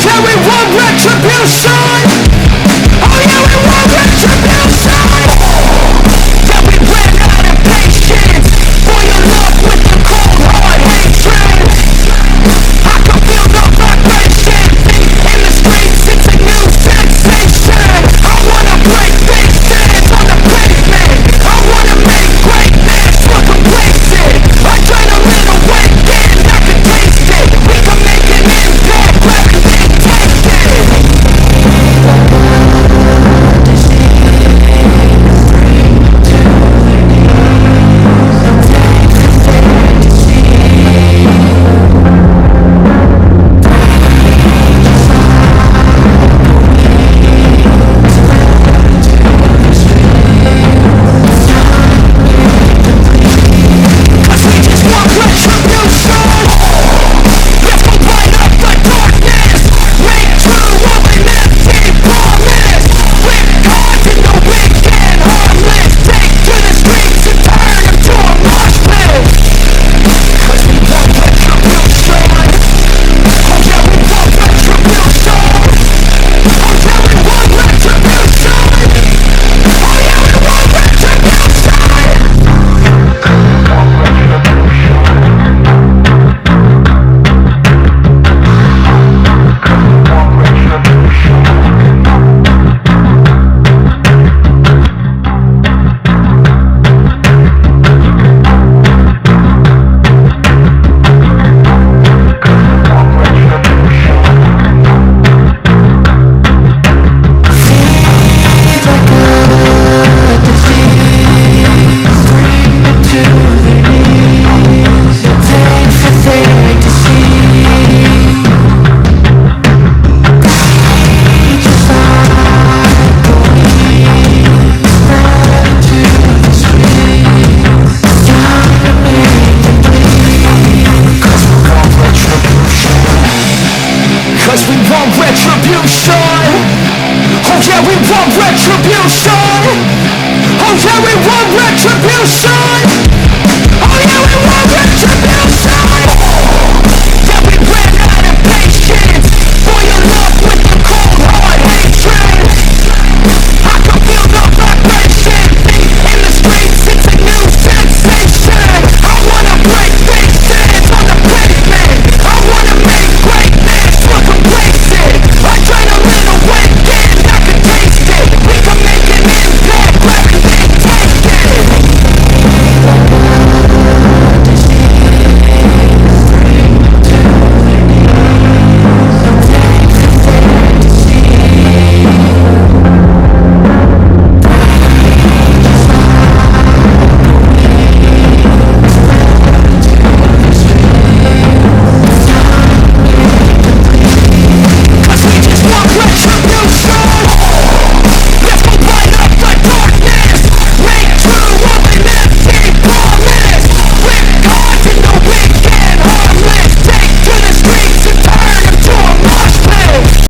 yeah, we want retribution. Oh yeah, we want retribution. Yeah, we ran out of patience for your love with the cold hard hatred. I can feel the vibration in the streets, it's a new sensation. I wanna break faces on the pavement. I wanna make greatness look complacent. Adrenaline awakened, I can taste it. We can make an impact, grab it and take it. Cause we want retribution. Oh yeah, we want retribution. Oh yeah, we want retribution.